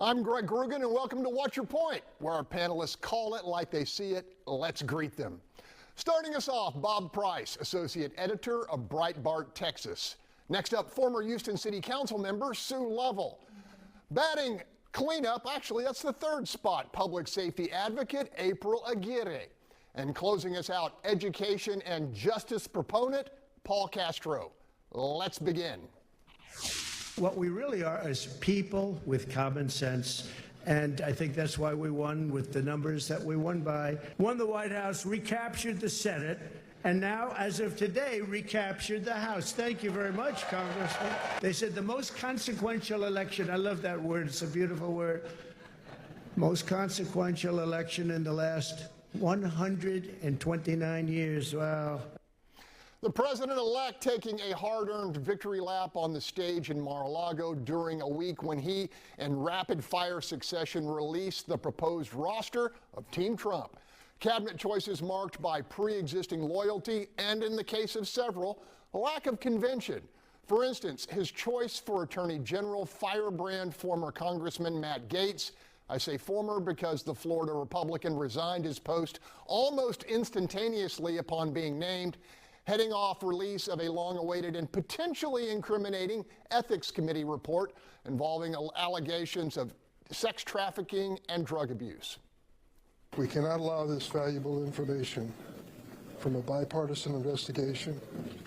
I'm Greg Grugan, and welcome to What's Your Point, where our panelists call it like they see it. Let's greet them. Starting us off, Bob Price, Associate Editor of Breitbart, Texas. Next up, former Houston City Council member Sue Lovell. Batting cleanup, actually that's the third spot, public safety advocate April Aguirre. And closing us out, education and justice proponent Paul Castro. Let's begin. What we really are is people with common sense, and I think that's why we won with the numbers that we won by. Won the White House, recaptured the Senate, and now, as of today, recaptured the House. Thank you very much, Congressman. They said the most consequential election, I love that word, it's a beautiful word, most consequential election in the last 129 years. Wow. The president-elect taking a hard-earned victory lap on the stage in Mar-a-Lago during a week when he, in rapid-fire succession, released the proposed roster of Team Trump. Cabinet choices marked by pre-existing loyalty and, in the case of several, a lack of convention. For instance, his choice for Attorney General firebrand former Congressman Matt Gaetz. I say former because the Florida Republican resigned his post almost instantaneously upon being named, heading off release of a long-awaited and potentially incriminating Ethics Committee report involving allegations of sex trafficking and drug abuse. We cannot allow this valuable information from a bipartisan investigation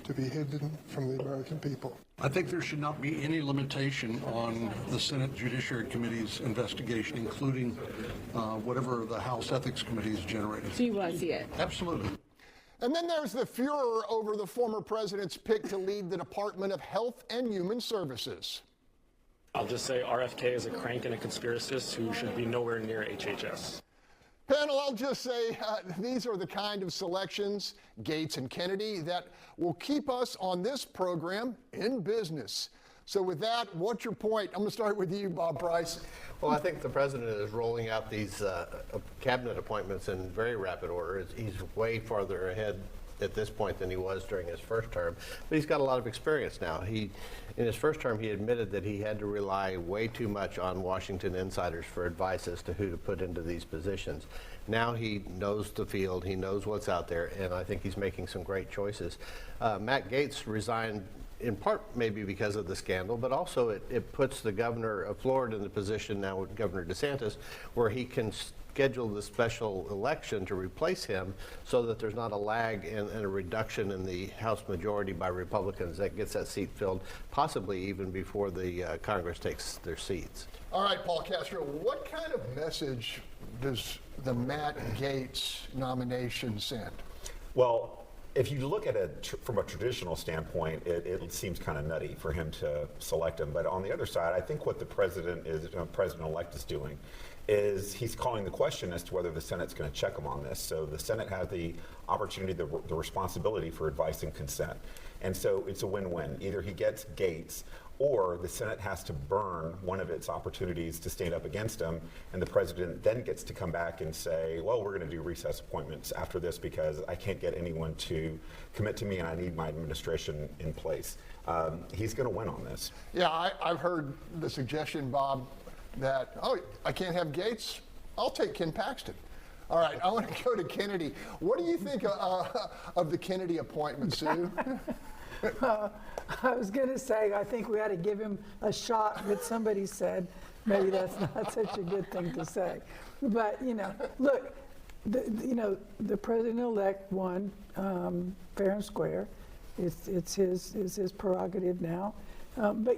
to be hidden from the American people. I think there should not be any limitation on the Senate Judiciary Committee's investigation, including whatever the House Ethics Committee is generating. So you want to see it? Absolutely. And then there's the furor over the former president's pick to lead the Department of Health and Human Services. I'll just say RFK is a crank and a conspiracist who should be nowhere near HHS. Panel, I'll just say these are the kind of selections, Gaetz and Kennedy, that will keep us on this program in business. So with that, what's your point? I'm going to start with you, Bob Price. Well, I think the president is rolling out these cabinet appointments in very rapid order. He's way farther ahead at this point than he was during his first term, but he's got a lot of experience now. In his first term, he admitted that he had to rely way too much on Washington insiders for advice as to who to put into these positions. Now he knows the field, he knows what's out there, and I think he's making some great choices. Matt Gaetz resigned in part maybe because of the scandal, but also it puts the governor of Florida in the position now with Governor DeSantis where he can schedule the special election to replace him so that there's not a lag and a reduction in the House majority by Republicans that gets that seat filled, possibly even before the Congress takes their seats. All right, Paul Castro, what kind of message does the Matt Gaetz nomination send? Well, if you look at it from a traditional standpoint, it seems kind of nutty for him to select him. But on the other side, I think what the president-elect is doing is he's calling the question as to whether the Senate's going to check him on this. So the Senate has the opportunity, the responsibility for advice and consent. And so it's a win-win. Either he gets Gaetz, or the Senate has to burn one of its opportunities to stand up against him, and the president then gets to come back and say, well, we're going to do recess appointments after this because I can't get anyone to commit to me and I need my administration in place. He's going to win on this. Yeah, I've heard the suggestion, Bob, that, oh, I can't have Gaetz, I'll take Ken Paxton. All right, I want to go to Kennedy. What do you think of the Kennedy appointment, Sue? I was going to say, I think we ought to give him a shot, but somebody said maybe that's not such a good thing to say. But, look, the president-elect won fair and square. It's his prerogative now. But,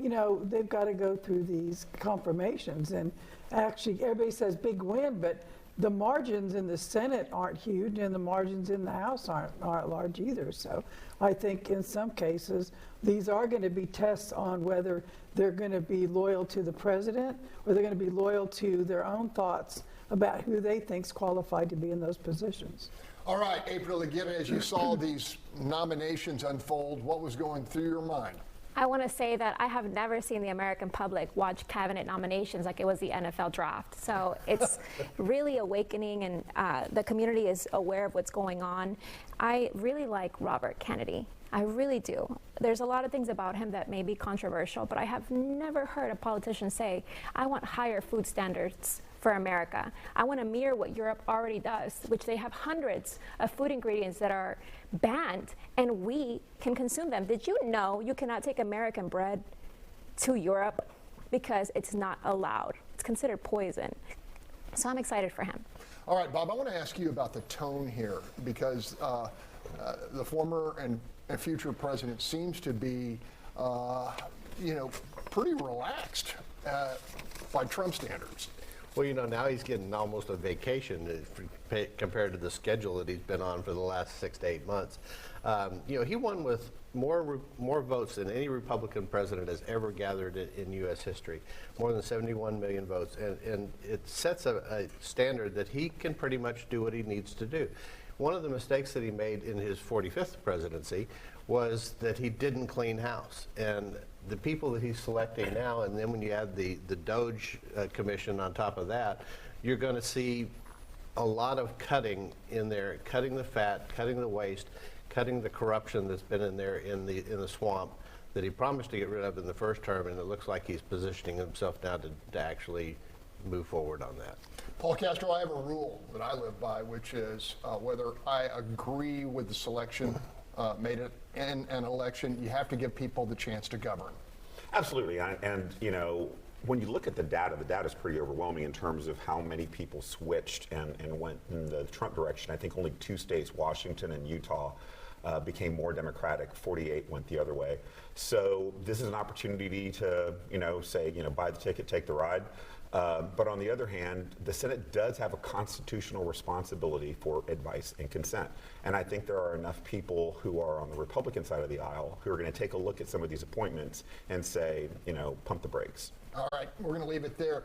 they've got to go through these confirmations. And actually, everybody says big win, but the margins in the Senate aren't huge, and the margins in the House aren't large either. So I think in some cases, these are going to be tests on whether they're going to be loyal to the president or they're going to be loyal to their own thoughts about who they think's qualified to be in those positions. All right, April, again, as you saw these nominations unfold, what was going through your mind? I want to say that I have never seen the American public watch cabinet nominations like it was the NFL draft. So it's really awakening, and the community is aware of what's going on. I really like Robert Kennedy. I really do. There's a lot of things about him that may be controversial, but I have never heard a politician say, I want higher food standards for America. I want to mirror what Europe already does, which they have hundreds of food ingredients that are banned, and we can consume them. Did you know you cannot take American bread to Europe because it's not allowed? It's considered poison. So I'm excited for him. All right, Bob, I want to ask you about the tone here, because the former and future president seems to be, pretty relaxed by Trump standards. Well, now he's getting almost a vacation compared to the schedule that he's been on for the last 6 to 8 months. He won with more votes than any Republican president has ever gathered in U.S. history, more than 71 million votes. And it sets a standard that he can pretty much do what he needs to do. One of the mistakes that he made in his 45th presidency was that he didn't clean house. And the people that he's selecting now, and then when you add the Doge Commission on top of that, you're going to see a lot of cutting in there, cutting the fat, cutting the waste, cutting the corruption that's been in there in the swamp that he promised to get rid of in the first term, and it looks like he's positioning himself now to actually move forward on that. Paul Castro, I have a rule that I live by, which is whether I agree with the selection made it in an election, you have to give people the chance to govern. Absolutely, and when you look at the data is pretty overwhelming in terms of how many people switched and went in the Trump direction. I think only 2 states, Washington and Utah, became more Democratic. 48 went the other way. So this is an opportunity to, say, buy the ticket, take the ride. But on the other hand, the Senate does have a constitutional responsibility for advice and consent. And I think there are enough people who are on the Republican side of the aisle who are going to take a look at some of these appointments and say, pump the brakes. All right, we're going to leave it there.